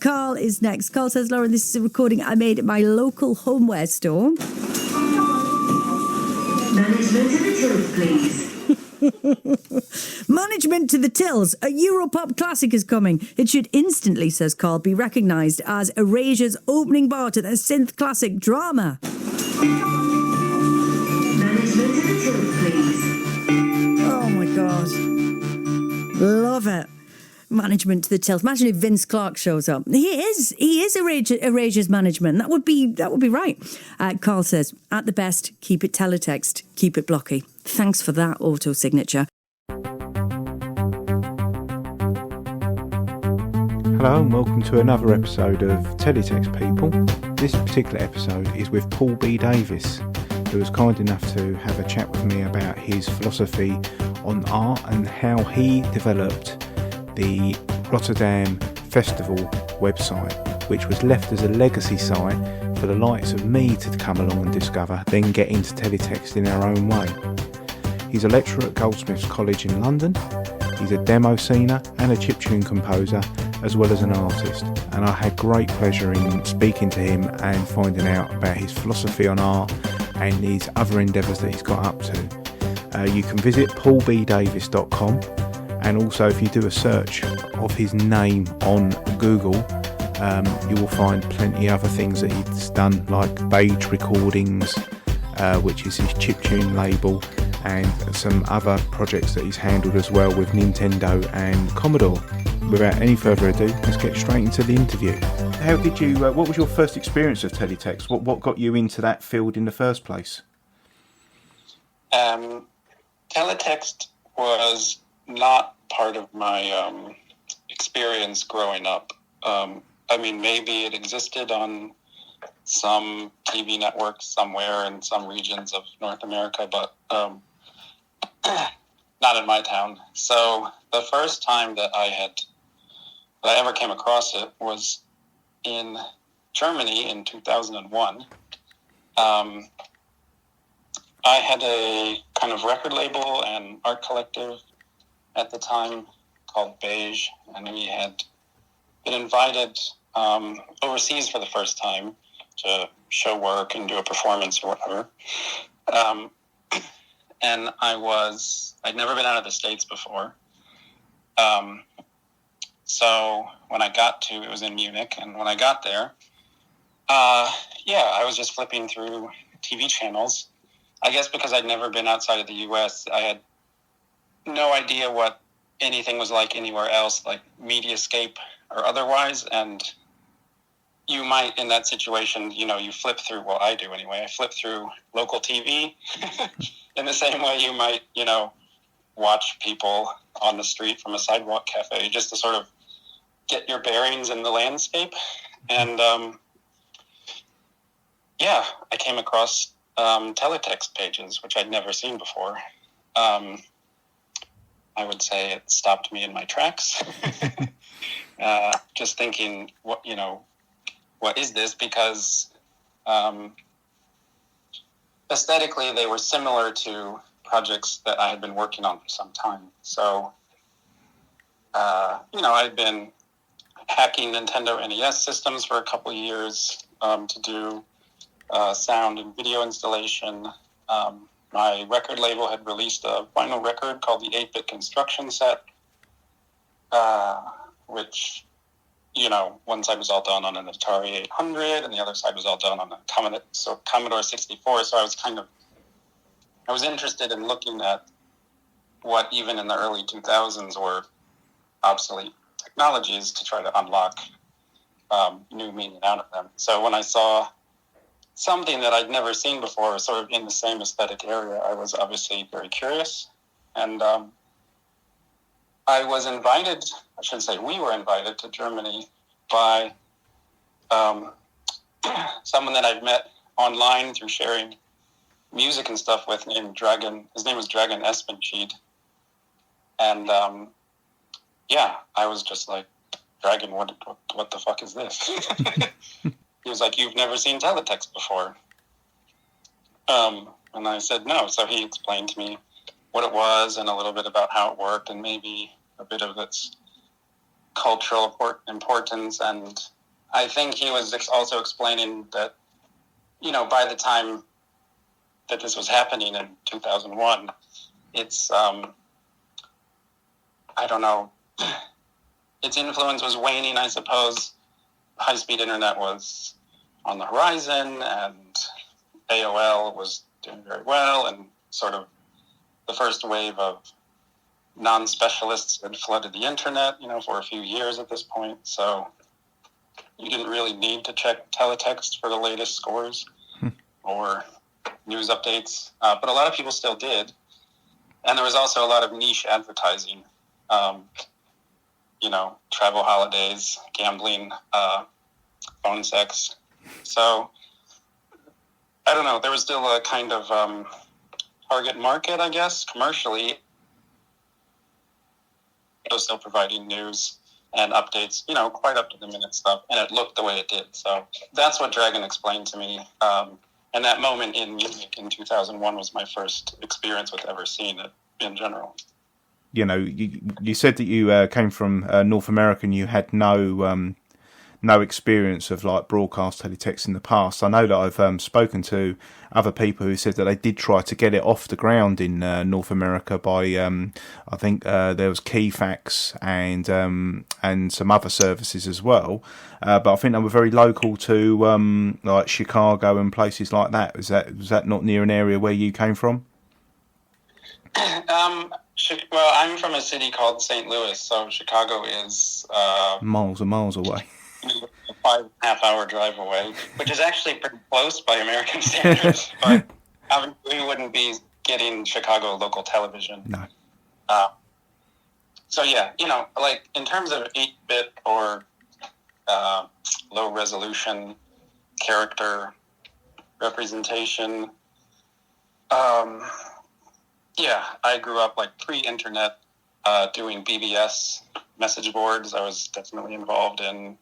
Carl is next. Carl says, Lauren, this is a recording I made at my local homeware store. Management to the tills, please. Management to the tills. A Europop classic is coming. It should instantly, says Carl, be recognised as Erasure's opening bar to their synth classic drama. Management to the tills, please. Oh my God. Love it. Management to the tills. Imagine if Vince Clarke shows up. He is Erasure's management. That would be right. Carl says, at the best, keep it teletext, keep it blocky. Thanks for that auto signature. Hello and welcome to another episode of Teletext People. This particular episode is with Paul B. Davis, who was kind enough to have a chat with me about his philosophy on art and how he developed the Rotterdam Festival website, which was left as a legacy site for the likes of me to come along and discover, then get into teletext in our own way. He's a lecturer at Goldsmiths College in London. He's a demo scener and a chiptune composer, as well as an artist, and I had great pleasure in speaking to him and finding out about his philosophy on art and his other endeavours that he's got up to. You can visit paulbdavis.com, and also if you do a search of his name on Google, you will find plenty other things that he's done, like Beige Recordings, which is his chiptune label, and some other projects that he's handled as well with Nintendo and Commodore. Without any further ado, let's get straight into the interview. How did you? What was your first experience of teletext? What got you into that field in the first place? Teletext was not part of my experience growing up. Maybe it existed on some TV network somewhere in some regions of North America, but not in my town. So the first time that I ever came across it was in Germany in 2001. I had a kind of record label and art collective at the time called Beige, and we had been invited overseas for the first time to show work and do a performance or whatever. And I'd never been out of the States before. So when I got to, it was in Munich, and when I got there, I was just flipping through TV channels. I guess because I'd never been outside of the U.S., I had no idea what anything was like anywhere else, like Mediascape or otherwise, and you might, in that situation, you flip through, well, I do anyway, I flip through local TV in the same way you might, watch people on the street from a sidewalk cafe, just to sort of get your bearings in the landscape. And, I came across teletext pages, which I'd never seen before. I would say it stopped me in my tracks. Just thinking, what is this? Because aesthetically, they were similar to projects that I had been working on for some time. So, I'd been hacking Nintendo NES systems for a couple of years to do sound and video installation. My record label had released a vinyl record called the 8-Bit Construction Set, which, one side was all done on an Atari 800 and the other side was all done on a Commodore 64. So I was interested in looking at what even in the early 2000s were obsolete technologies to try to unlock new meaning out of them. So when I saw something that I'd never seen before, sort of in the same aesthetic area, I was obviously very curious. And I was invited, I should say we were invited to Germany by someone that I'd met online through sharing music and stuff with, named Dragon. His name was Dragon Espenscheid. And I was just like, Dragon, what the fuck is this? He was like, you've never seen teletext before. And I said no. So he explained to me what it was and a little bit about how it worked and maybe a bit of its cultural importance. And I think he was also explaining that, by the time that this was happening in 2001, it's, I don't know, its influence was waning, I suppose. High-speed internet was on the horizon, and AOL was doing very well, and sort of the first wave of non-specialists had flooded the internet, for a few years at this point. So you didn't really need to check teletext for the latest scores or news updates, but a lot of people still did. And there was also a lot of niche advertising, travel holidays, gambling, phone sex. So I don't know, there was still a kind of target market, I guess, commercially. It was still providing news and updates, quite up to the minute stuff, and it looked the way it did. So that's what Dragon explained to me. And that moment in Munich in 2001 was my first experience with ever seeing it in general. You said that you came from North America and you had no experience of like broadcast teletext in the past. I know that I've spoken to other people who said that they did try to get it off the ground in North America by I think there was KeyFax and some other services as well, but I think they were very local to like Chicago and places like that. Was that not near an area where you came from? Well, I'm from a city called St. Louis, so Chicago is miles and miles away. A 5.5-hour drive away, which is actually pretty close by American standards. But we wouldn't be getting Chicago local television. No. So yeah, like in terms of 8-bit or low resolution character representation, yeah, I grew up like pre-internet doing BBS message boards. I was definitely involved in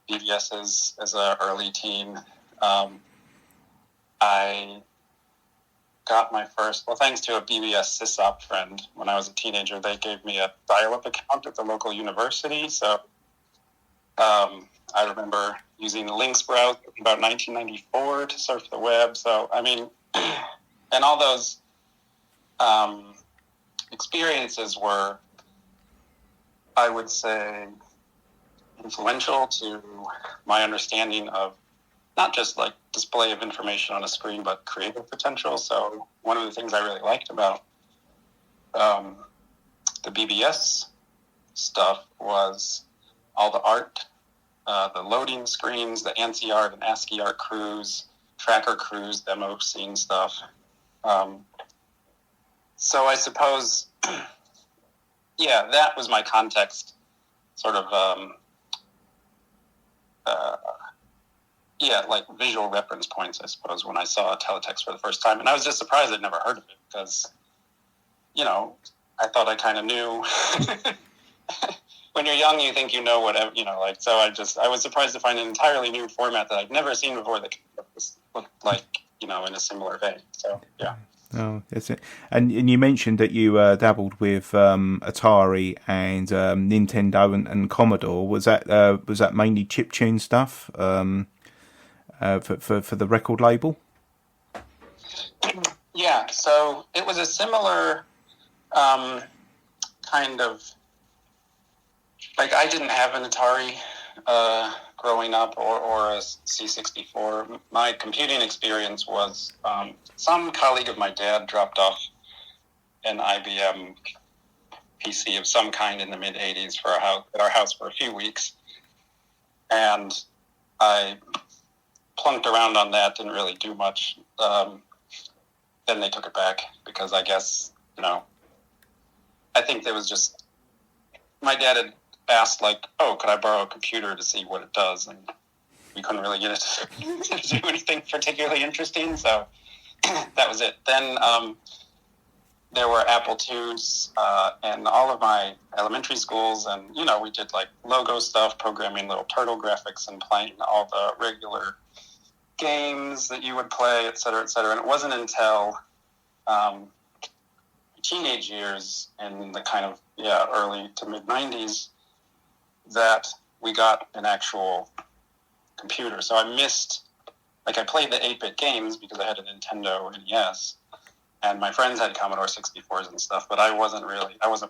BBSs as an early teen. I got my first, thanks to a BBS sysop friend when I was a teenager, they gave me a dial-up account at the local university. So I remember using the Lynx browser about 1994 to surf the web. So, I mean, and all those experiences were, I would say, influential to my understanding of not just like display of information on a screen, but creative potential. So one of the things I really liked about the BBS stuff was all the art, the loading screens, the ANSI art and ASCII art crews, tracker crews, demo scene stuff. So I suppose, yeah, that was my context, sort of, like visual reference points, I suppose, when I saw teletext for the first time. And I was just surprised I'd never heard of it because, I thought I kind of knew. When you're young, you think you know whatever, so I was surprised to find an entirely new format that I'd never seen before that looked like, in a similar vein. So, yeah. Oh, that's it. And you mentioned that you dabbled with Atari and Nintendo and Commodore. Was that mainly chiptune stuff for the record label? Yeah, so it was a similar kind of, like, I didn't have an Atari growing up or a C64. My computing experience was some colleague of my dad dropped off an IBM PC of some kind in the mid-'80s at our house for a few weeks. And I plunked around on that, didn't really do much. Then they took it back because I guess, I think there was just, my dad had asked, like, oh, could I borrow a computer to see what it does? And we couldn't really get it to do anything particularly interesting, so that was it. Then there were Apple IIs and all of my elementary schools, and, we did, like, logo stuff, programming little turtle graphics and playing all the regular games that you would play, et cetera, et cetera. And it wasn't until teenage years in the kind of, early to mid-'90s that we got an actual computer. So I missed, like I played the 8-bit games because I had a Nintendo NES, and my friends had Commodore 64s and stuff, but I wasn't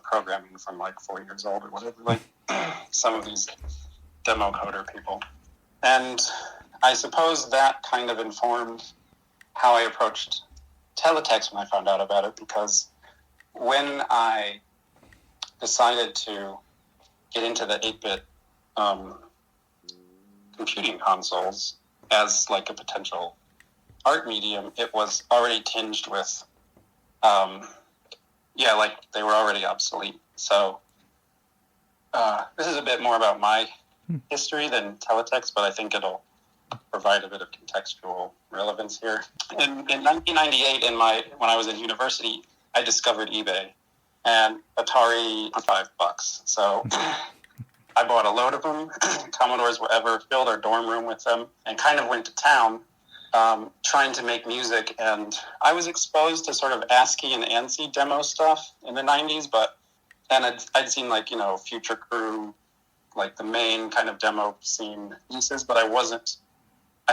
programming from like 4 years old or whatever, like some of these demo coder people. And I suppose that kind of informed how I approached teletext when I found out about it, because when I decided to get into the 8-bit computing consoles as like a potential art medium, it was already tinged with, like they were already obsolete. So this is a bit more about my history than teletext, but I think it'll provide a bit of contextual relevance here. In 1998, when I was in university, I discovered eBay and Atari for $5. So I bought a load of them. Commodores were ever filled our dorm room with them, and kind of went to town trying to make music. And I was exposed to sort of ASCII and ANSI demo stuff in the 90s, and I'd seen like, Future Crew, like the main kind of demo scene pieces, but I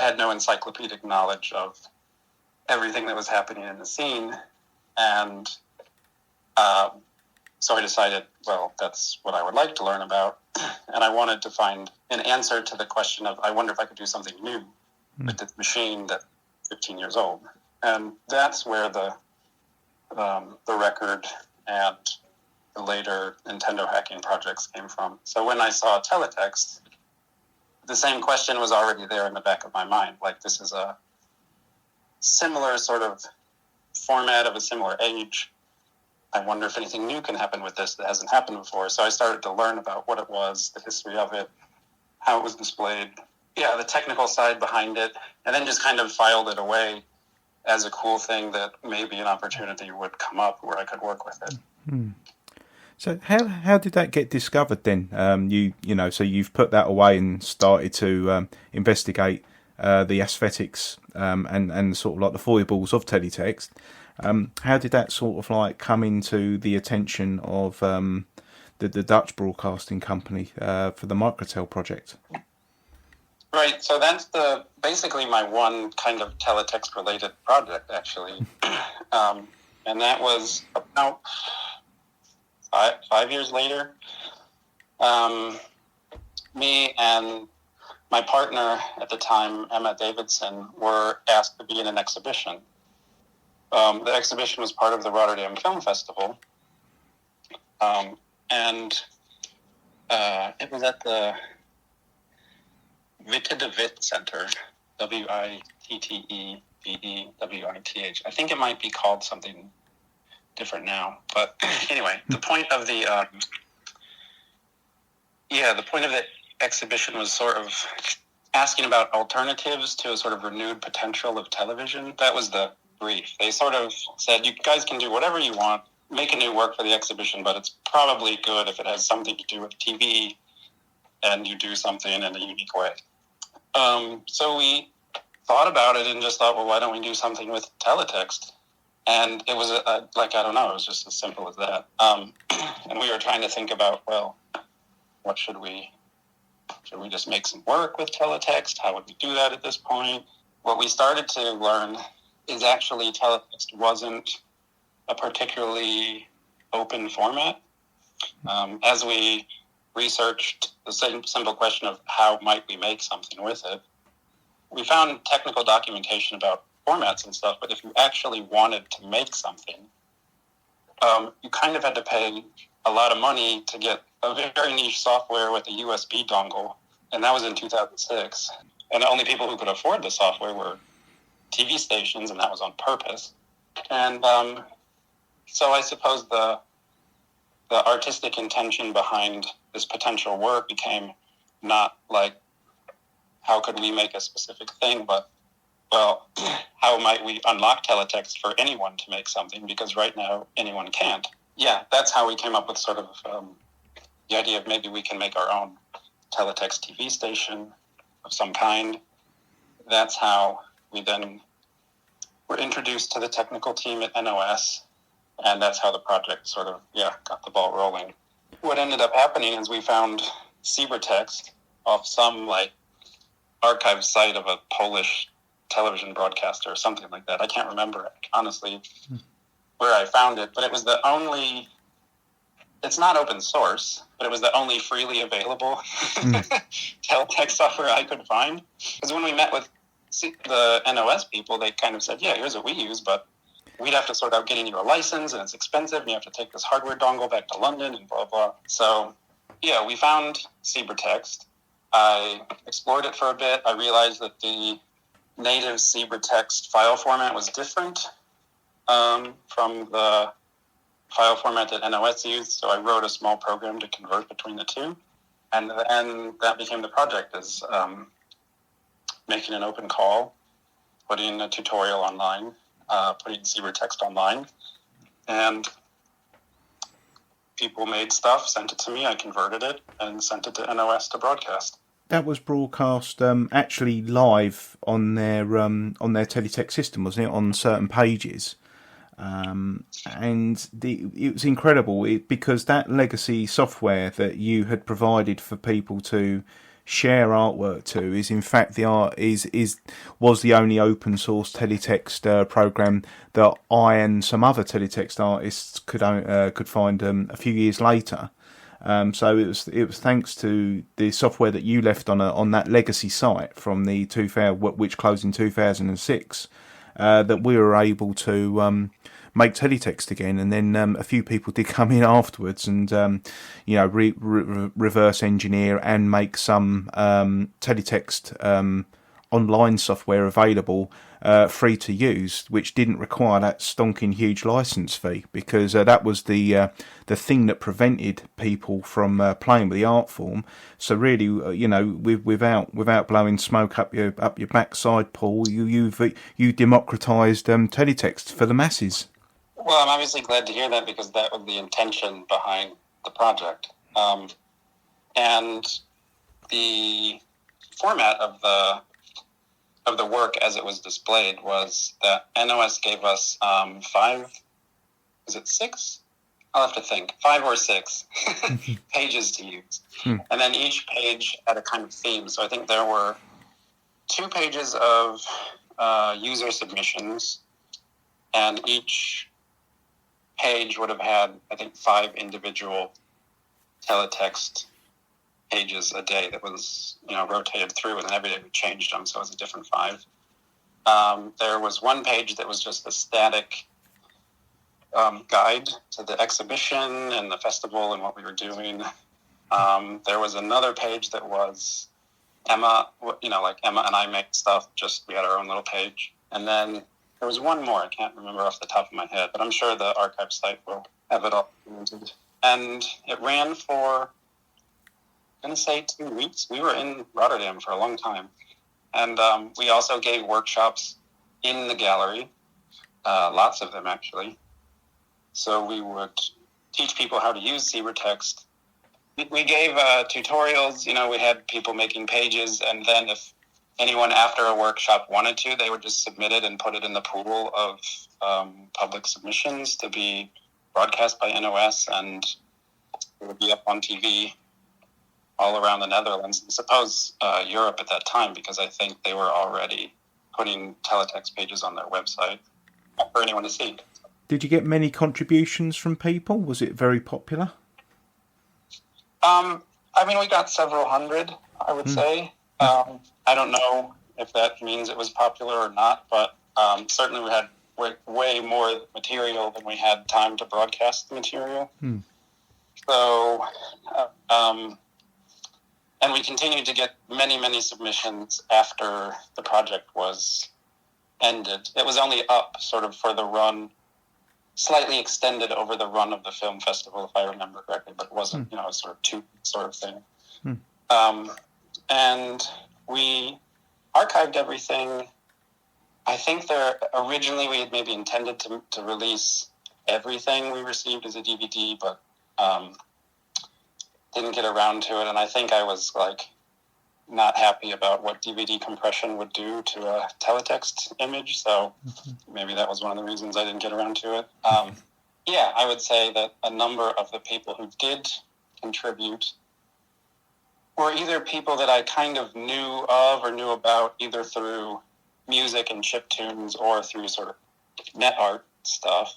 had no encyclopedic knowledge of everything that was happening in the scene. And so I decided, well, that's what I would like to learn about. And I wanted to find an answer to the question of, I wonder if I could do something new with this machine that's 15 years old. And that's where the record and the later Nintendo hacking projects came from. So when I saw teletext, the same question was already there in the back of my mind. Like, this is a similar sort of format of a similar age. I wonder if anything new can happen with this that hasn't happened before. So I started to learn about what it was, the history of it, how it was displayed, the technical side behind it, and then just kind of filed it away as a cool thing that maybe an opportunity would come up where I could work with it. So how did that get discovered then? So you've put that away and started to investigate the aesthetics and sort of like the foibles of teletext. How did that sort of like come into the attention of the Dutch broadcasting company for the Microtel project? Right. So that's basically my one kind of teletext related project, actually. And that was about 5 years later. Me and my partner at the time, Emma Davidson, were asked to be in an exhibition. The exhibition was part of the Rotterdam Film Festival. And it was at the Witte de Wit Center, WITTEVEWITH. I think it might be called something different now. But anyway, the point of the exhibition was sort of asking about alternatives to a sort of renewed potential of television. That was the brief. They sort of said, you guys can do whatever you want, make a new work for the exhibition, but it's probably good if it has something to do with TV and you do something in a unique way. So we thought about it and just thought, well, why don't we do something with teletext? And it was it was just as simple as that. And we were trying to think about, well, what should we just make some work with teletext? How would we do that at this point? What we started to learn is actually teletext wasn't a particularly open format. As we researched the same simple question of how might we make something with it, we found technical documentation about formats and stuff, but if you actually wanted to make something, you kind of had to pay a lot of money to get a very niche software with a USB dongle, and that was in 2006. And the only people who could afford the software were TV stations, and that was on purpose. And so I suppose the artistic intention behind this potential work became not like, how could we make a specific thing, but, well, how might we unlock teletext for anyone to make something? Because right now, anyone can't. Yeah, that's how we came up with sort of the idea of maybe we can make our own teletext TV station of some kind. That's how we then were introduced to the technical team at NOS, and that's how the project sort of, got the ball rolling. What ended up happening is we found cybertext off some like archive site of a Polish television broadcaster or something like that. I can't remember honestly where I found it, but it was the only. It's not open source, but it was the only freely available teletext software I could find. Because when we met with the NOS people, they kind of said, yeah, here's what we use, but we'd have to sort out getting you a license, and it's expensive, and you have to take this hardware dongle back to London, and blah, blah. So, yeah, we found cybertext. I explored it for a bit. I realized that the native cybertext file format was different from the file format that NOS used, so I wrote a small program to convert between the two. And then that became the project, is making an open call, putting a tutorial online, putting cybertext online, and people made stuff, sent it to me, I converted it, and sent it to NOS to broadcast. That was broadcast actually live on their teletext system, wasn't it, on certain pages? And it was incredible because that legacy software that you had provided for people to share artwork to is in fact was the only open source teletext program that I and some other teletext artists could find a few years later. So it was thanks to the software that you left on that legacy site from the which closed in 2006 that we were able to make teletext again. And then a few people did come in afterwards and reverse engineer and make some teletext online software available free to use, which didn't require that stonking huge license fee, because that was the thing that prevented people from playing with the art form. So really, without blowing smoke up your backside, Paul, you democratized teletext for the masses. Well, I'm obviously glad to hear that, because that was the intention behind the project. And the format of the work as it was displayed was that NOS gave us 5 or 6 pages to use. And then each page had a kind of theme. So I think there were 2 pages of user submissions, and each page would have had, I think, 5 individual teletext pages a day that was, rotated through, and then every day we changed them, so it was a different 5. There was one page that was just a static guide to the exhibition and the festival and what we were doing. There was another page that was Emma, like Emma and I make stuff, just we had our own little page. And then there was one more, I can't remember off the top of my head, but I'm sure the archive site will have it all documented. And it ran for, I'm going to say 2 weeks. We were in Rotterdam for a long time. And we also gave workshops in the gallery, lots of them actually. So we would teach people how to use cybertext. We gave tutorials, we had people making pages, and then if anyone after a workshop wanted to, they would just submit it and put it in the pool of public submissions to be broadcast by NOS, and it would be up on TV all around the Netherlands, and suppose Europe at that time, because I think they were already putting teletext pages on their website for anyone to see. Did you get many contributions from people? Was it very popular? We got several hundred, I would say. I don't know if that means it was popular or not, but certainly we had way more material than we had time to broadcast the material. So, and we continued to get many, many submissions after the project was ended. It was only up sort of for the run, slightly extended over the run of the film festival, if I remember correctly, but it wasn't, a sort of 2 sort of thing. And we archived everything. I think originally we had maybe intended to release everything we received as a DVD, but didn't get around to it. And I think I was not happy about what DVD compression would do to a teletext image. So maybe that was one of the reasons I didn't get around to it. I would say that a number of the people who did contribute were either people that I kind of knew of or knew about, either through music and chiptunes or through sort of net art stuff.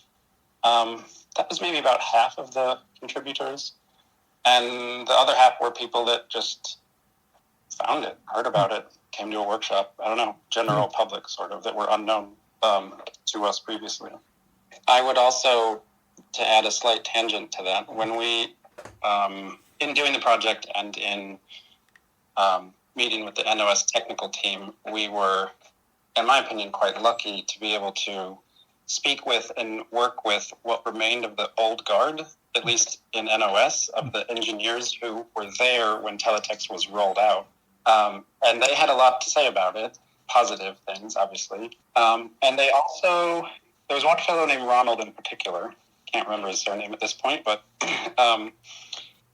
That was maybe about half of the contributors. And the other half were people that just found it, heard about it, came to a workshop. I don't know, general public sort of, that were unknown to us previously. I would also, to add a slight tangent to that, when we, in doing the project and in meeting with the NOS technical team, we were, in my opinion, quite lucky to be able to speak with and work with what remained of the old guard, at least in NOS, of the engineers who were there when teletext was rolled out. And they had a lot to say about it, positive things, obviously. And they also, there was one fellow named Ronald in particular, can't remember his surname at this point, but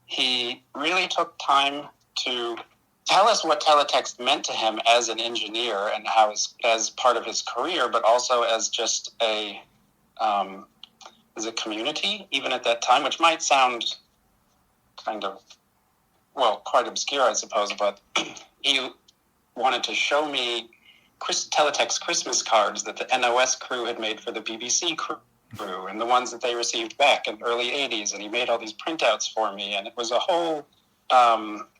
he really took time to tell us what teletext meant to him as an engineer and how, as part of his career, but also as just as a community, even at that time, which might sound kind of, well, quite obscure, I suppose, but he wanted to show me teletext Christmas cards that the NOS crew had made for the BBC crew, and the ones that they received back in the early 80s, and he made all these printouts for me, and it was a whole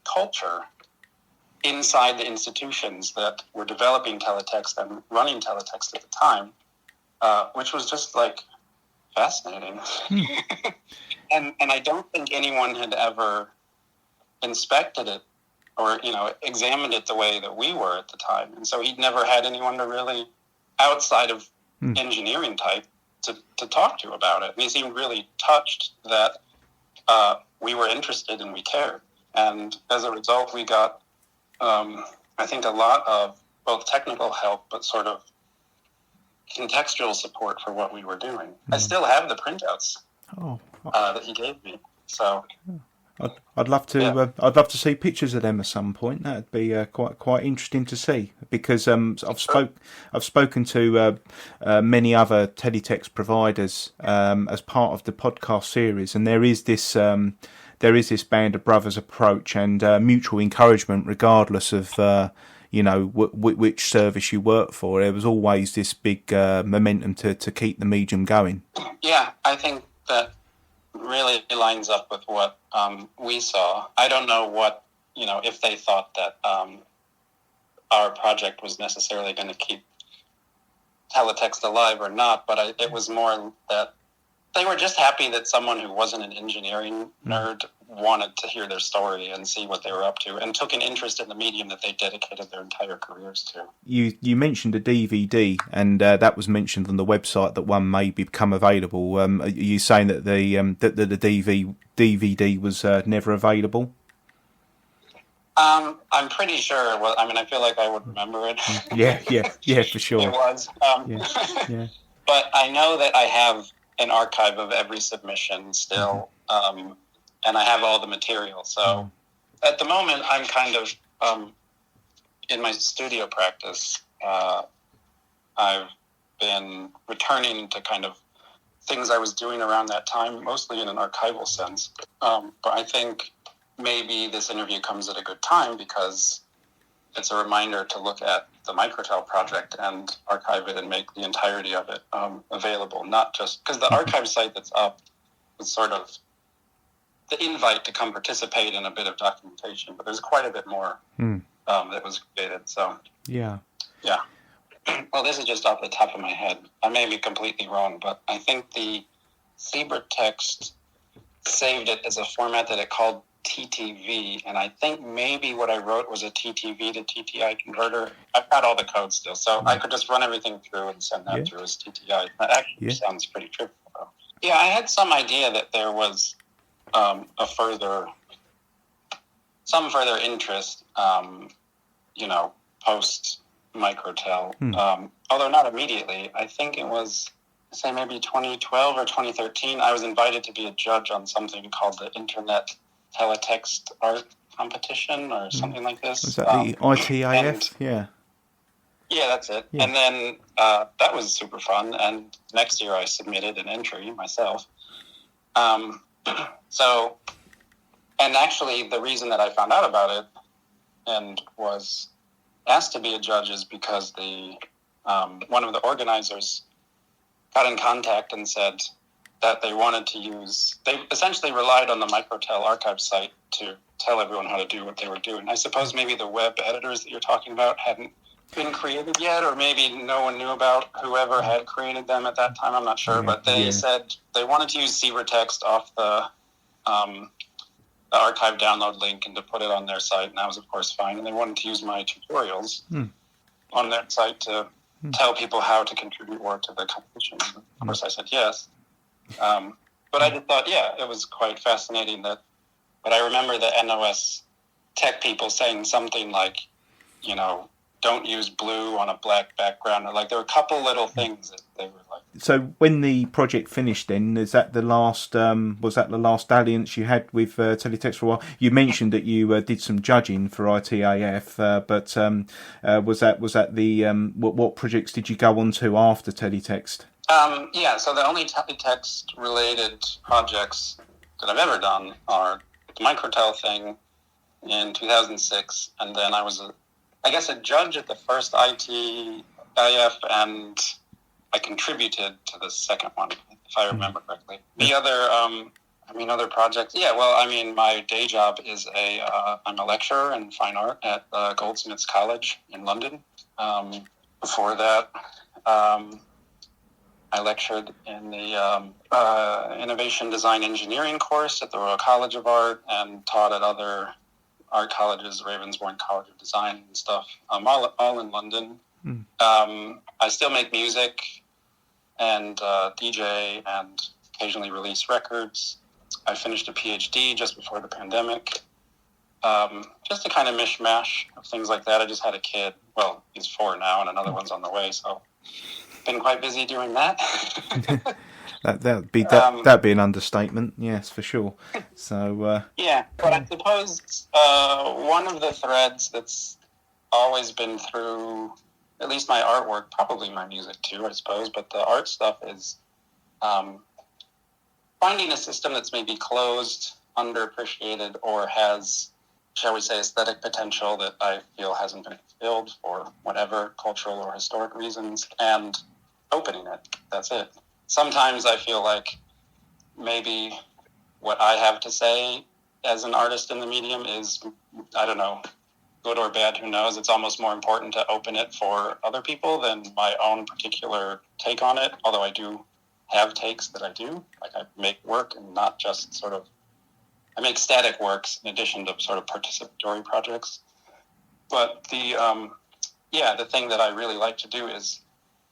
culture inside the institutions that were developing teletext and running teletext at the time, which was just like fascinating. and I don't think anyone had ever inspected it or, examined it the way that we were at the time. And so he'd never had anyone to really, outside of engineering type, to talk to about it. And he seemed really touched that we were interested and we cared. And as a result, we got, I think, a lot of both technical help, but sort of contextual support for what we were doing. I still have the printouts that he gave me. So I'd love to. Yeah. I'd love to see pictures of them at some point. That'd be quite interesting to see, because I've spoken to many other teletext providers as part of the podcast series, and there is this band of brothers approach and mutual encouragement, regardless of which service you work for. There was always this big momentum to keep the medium going. Yeah, I think that really lines up with what we saw. I don't know what, if they thought that our project was necessarily going to keep teletext alive or not, but it was more that they were just happy that someone who wasn't an engineering nerd wanted to hear their story and see what they were up to, and took an interest in the medium that they dedicated their entire careers to. You mentioned a DVD, and that was mentioned on the website that one may become available. Are you saying that the DVD was never available? I'm pretty sure it was. I mean, I feel like I would remember it. Yeah, for sure. It was. Yeah. But I know that I have an archive of every submission still, and I have all the material. So at the moment, I'm kind of in my studio practice. I've been returning to kind of things I was doing around that time, mostly in an archival sense. But I think maybe this interview comes at a good time, because it's a reminder to look at the Microtel project and archive it and make the entirety of it available, not just because the archive site that's up is sort of the invite to come participate in a bit of documentation, but there's quite a bit more that was created. So yeah. Well, this is just off the top of my head. I may be completely wrong, but I think the LibreText saved it as a format that it called TTV, and I think maybe what I wrote was a TTV to TTI converter. I've got all the code still, so I could just run everything through and send that through as TTI. That actually sounds pretty trivial, though. Yeah, I had some idea that there was some further interest, post Microtel, although not immediately. I think it was, say, maybe 2012 or 2013. I was invited to be a judge on something called the Internet Teletext Art Competition or something like this. Was that the ITAF? Yeah, that's it. Yeah. And then that was super fun. And next year I submitted an entry myself. So, and actually the reason that I found out about it and was asked to be a judge is because one of the organizers got in contact and said that they wanted to they essentially relied on the Microtel archive site to tell everyone how to do what they were doing. I suppose maybe the web editors that you're talking about hadn't been created yet, or maybe no one knew about whoever had created them at that time. I'm not sure, but they said they wanted to use text off the archive download link and to put it on their site, and that was of course fine. And they wanted to use my tutorials on their site to tell people how to contribute work to the competition. Of course, I said yes. But I just thought, it was quite fascinating but I remember the NOS tech people saying something like, don't use blue on a black background. Or there were a couple little things that they were like. So when the project finished, then was that the last dalliance you had with teletext for a while? You mentioned that you did some judging for ITAF, but was that the what projects did you go on to after teletext? So the only teletext related projects that I've ever done are the Microtel thing in 2006, and then I was a judge at the first ITIF, and I contributed to the second one, if I remember correctly. The other projects, my day job is I'm a lecturer in fine art at Goldsmiths College in London. Before that, I lectured in the Innovation Design Engineering course at the Royal College of Art and taught at other art colleges, Ravensbourne College of Design and stuff, all in London. I still make music and DJ and occasionally release records. I finished a PhD just before the pandemic. Just a kind of mishmash of things like that. I just had a kid. Well, he's 4 now and another one's on the way, so been quite busy doing that. That'd be an understatement, yes, for sure. So but I suppose one of the threads that's always been through at least my artwork, probably my music too, I suppose, but the art stuff is finding a system that's maybe closed, underappreciated, or has, shall we say, aesthetic potential that I feel hasn't been fulfilled for whatever cultural or historic reasons, and opening it. That's it. Sometimes I feel like maybe what I have to say as an artist in the medium is, I don't know, good or bad, who knows? It's almost more important to open it for other people than my own particular take on it, although I do have takes that I do. Like I make work and not just I make static works in addition to sort of participatory projects. But the thing that I really like to do is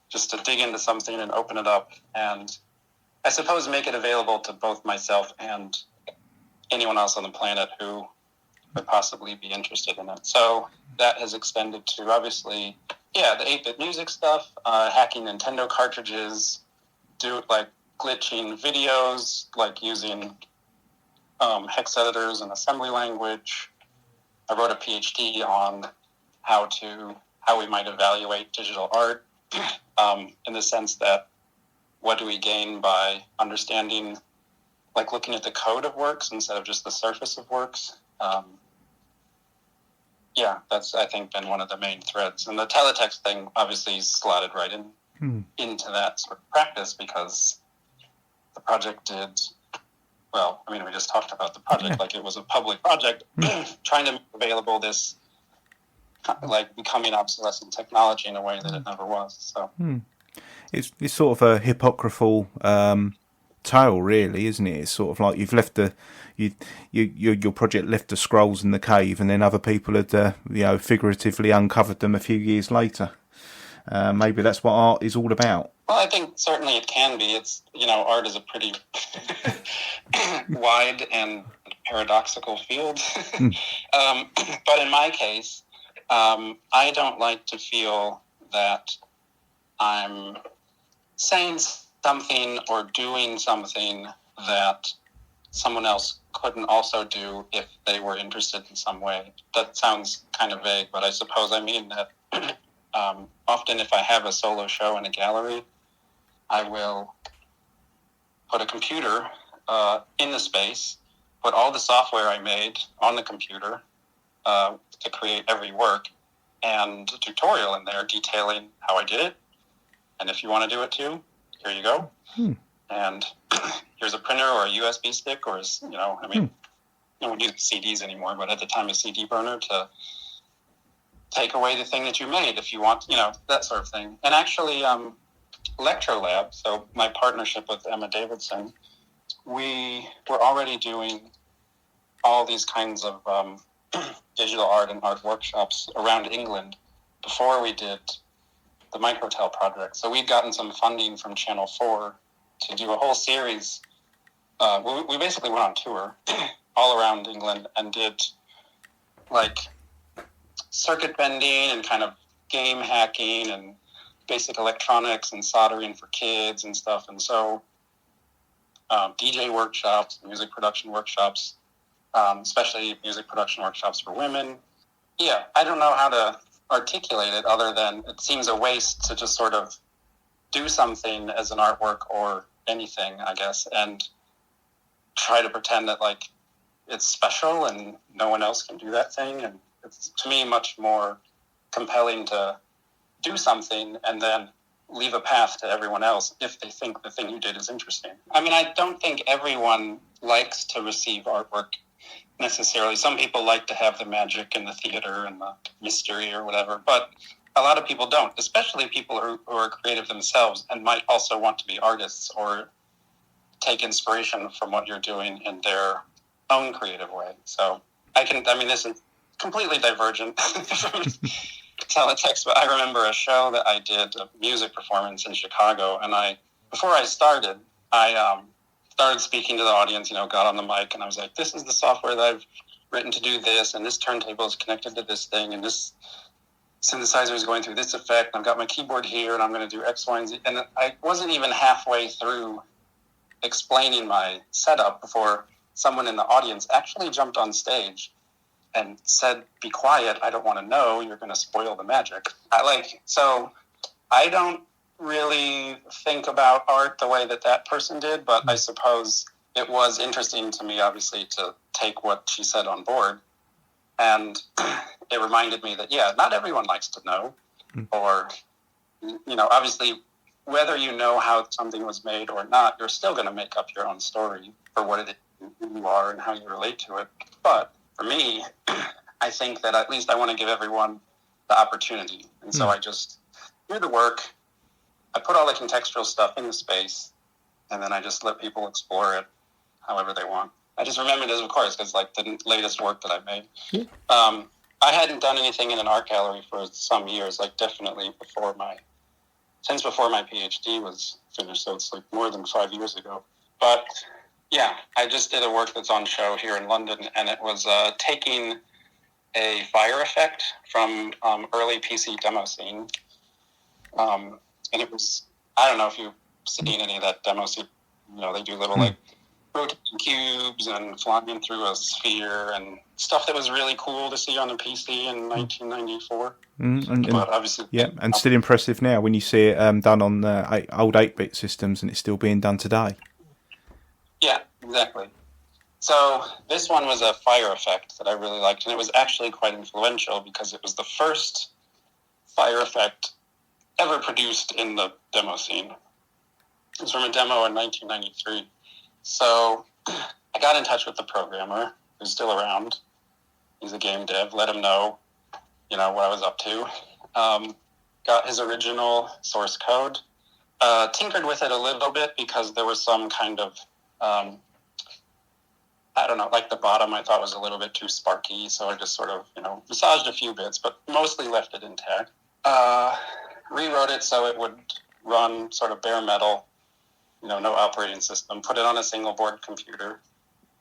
just to dig into something and open it up and I suppose make it available to both myself and anyone else on the planet who could possibly be interested in it. So that has extended to obviously, the 8-bit music stuff, hacking Nintendo cartridges, glitching videos, using hex editors and assembly language. I wrote a PhD on how we might evaluate digital art, in the sense that what do we gain by understanding, looking at the code of works instead of just the surface of works. That's, I think, been one of the main threads. And the teletext thing obviously slotted right into that sort of practice because the project did, we just talked about the project, it was a public project trying to make available this becoming obsolescent technology in a way that it never was. So it's sort of a hypocritical tale, really, isn't it? It's sort of like you've left your project left the scrolls in the cave, and then other people had figuratively uncovered them a few years later. Maybe that's what art is all about. Well, I think certainly it can be. It's art is a pretty wide and paradoxical field. But in my case, I don't like to feel that I'm saying something or doing something that someone else couldn't also do if they were interested in some way. That sounds kind of vague, but I suppose I mean that often if I have a solo show in a gallery, I will put a computer in the space, put all the software I made on the computer, to create every work, and a tutorial in there detailing how I did it. And if you want to do it too, here you go. And here's a printer or a USB stick, or, no one uses CDs anymore, but at the time a CD burner to take away the thing that you made if you want, that sort of thing. And actually, Lecture Lab, so my partnership with Emma Davidson, we were already doing all these kinds of digital art and art workshops around England before we did the Microtel project. So we'd gotten some funding from Channel 4 to do a whole series. We basically went on tour all around England and did like circuit bending and kind of game hacking and basic electronics and soldering for kids and stuff. And so DJ workshops, music production workshops, especially music production workshops for women. Yeah, I don't know how to articulate it other than it seems a waste to just sort of do something as an artwork or anything, I guess, and try to pretend that like it's special and no one else can do that thing. And it's, to me, much more compelling to do something and then leave a path to everyone else if they think the thing you did is interesting. I mean, I don't think everyone likes to receive artwork necessarily. Some people like to have the magic and the theater and the mystery or whatever, but a lot of people don't, especially people who are creative themselves and might also want to be artists or take inspiration from what you're doing in their own creative way. So this is completely divergent from teletext, but I remember a show that I did, a music performance in Chicago, and before I started speaking to the audience, got on the mic, and I was like, this is the software that I've written to do this, and this turntable is connected to this thing, and this synthesizer is going through this effect, and I've got my keyboard here, and I'm going to do X, Y, and Z. And I wasn't even halfway through explaining my setup before someone in the audience actually jumped on stage and said, be quiet, I don't want to know, you're going to spoil the magic. So I don't really think about art the way that person did, but I suppose it was interesting to me, obviously, to take what she said on board. And it reminded me that, not everyone likes to know, or, obviously, whether you know how something was made or not, you're still going to make up your own story for what it is you are and how you relate to it. But for me, I think that at least I want to give everyone the opportunity. And so I just do the work. I put all the contextual stuff in the space, and then I just let people explore it however they want. I just remember this, of course, because like the latest work that I made. Yeah. I hadn't done anything in an art gallery for some years, like definitely since before my PhD was finished, so it's like more than 5 years ago. But yeah, I just did a work that's on show here in London, and it was taking a fire effect from early PC demo scene. And it was, I don't know if you've seen any of that demo scene. They do little like rotating cubes and flying through a sphere and stuff that was really cool to see on a PC in 1994. But obviously, and still impressive now when you see it done on old 8-bit systems, and it's still being done today. Yeah, exactly. So this one was a fire effect that I really liked, and it was actually quite influential because it was the first fire effect ever produced in the demo scene. It was from a demo in 1993. So I got in touch with the programmer, who's still around. He's a game dev. Let him know, what I was up to. Got his original source code. Tinkered with it a little bit because there was some kind of, I don't know, like the bottom I thought was a little bit too sparky. So I just sort of, massaged a few bits, but mostly left it intact. Rewrote it so it would run sort of bare metal, no operating system, put it on a single board computer,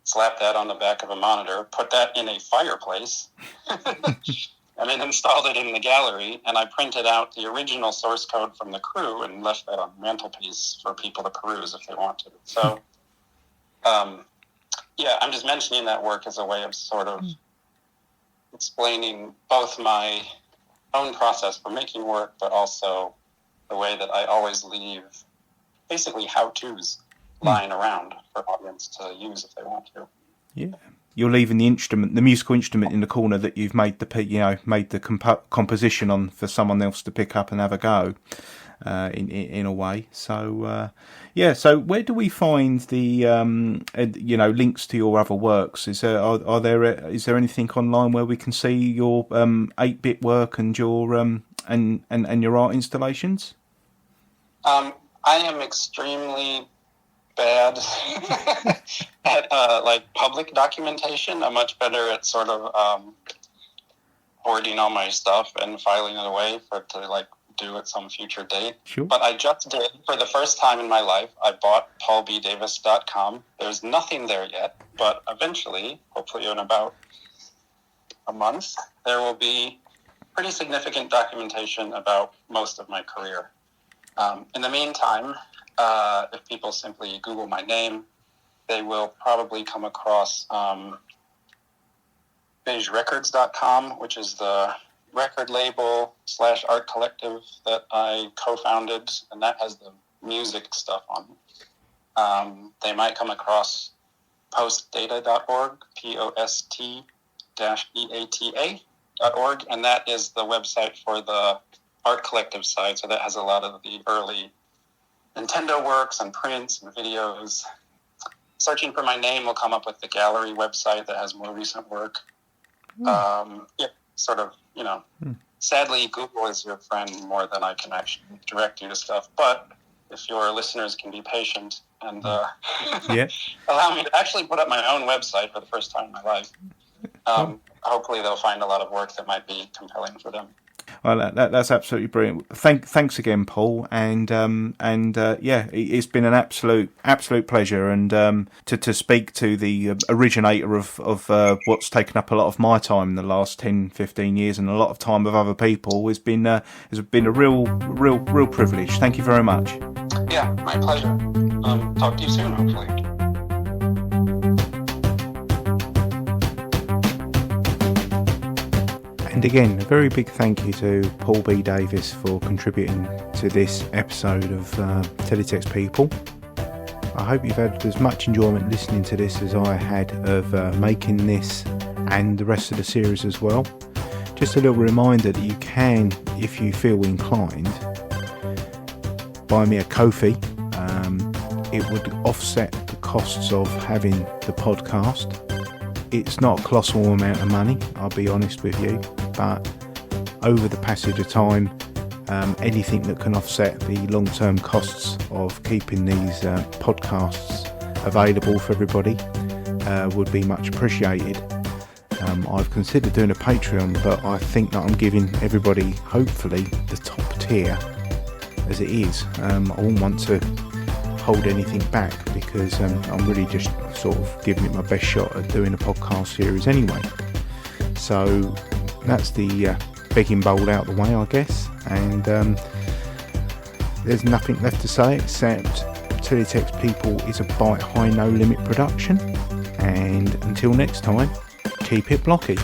slap that on the back of a monitor, put that in a fireplace, and then installed it in the gallery. And I printed out the original source code from the crew and left that on the mantelpiece for people to peruse if they wanted. So, I'm just mentioning that work as a way of sort of explaining both my own process for making work, but also the way that I always leave basically how-tos lying around for audience to use if they want to. Yeah, you're leaving the musical instrument in the corner that you've made the composition on for someone else to pick up and have a go, in a way. So so where do we find the links to your other works? Is there anything online where we can see your 8-bit work and your and your art installations? I am extremely bad at public documentation. I'm much better at sort of hoarding all my stuff and filing it away for it to do at some future date. Sure. But I just did, for the first time in my life, I bought paulbdavis.com. There's nothing there yet, but eventually, hopefully in about a month, there will be pretty significant documentation about most of my career. In the meantime, if people simply Google my name, they will probably come across beigerecords.com, which is the record label / art collective that I co-founded, and that has the music stuff on it. They might come across postdata.org, POST-EATA.org, and that is the website for the art collective side, so that has a lot of the early Nintendo works and prints and videos. Searching for my name will come up with the gallery website that has more recent work. Sadly, Google is your friend more than I can actually direct you to stuff. But if your listeners can be patient and allow me to actually put up my own website for the first time in my life, hopefully they'll find a lot of work that might be compelling for them. Well, that's absolutely brilliant. Thanks again, Paul, and it's been an absolute pleasure, and to speak to the originator of what's taken up a lot of my time in the last 10-15 years and a lot of time of other people has been a real privilege. Thank you very much. Yeah, my pleasure. Talk to you soon, hopefully. And again, a very big thank you to Paul B. Davis for contributing to this episode of Teletext People. I hope you've had as much enjoyment listening to this as I had of making this and the rest of the series as well. Just a little reminder that you can, if you feel inclined, buy me a KoFi. It would offset the costs of having the podcast. It's not a colossal amount of money, I'll be honest with you, but over the passage of time, anything that can offset the long-term costs of keeping these podcasts available for everybody would be much appreciated. I've considered doing a Patreon, but I think that I'm giving everybody, hopefully, the top tier as it is. I wouldn't want to hold anything back because I'm really just sort of giving it my best shot at doing a podcast series anyway. So that's the begging bowl out the way, I guess, and there's nothing left to say except Teletext People is a bite high no limit production, and until next time, keep it blocky.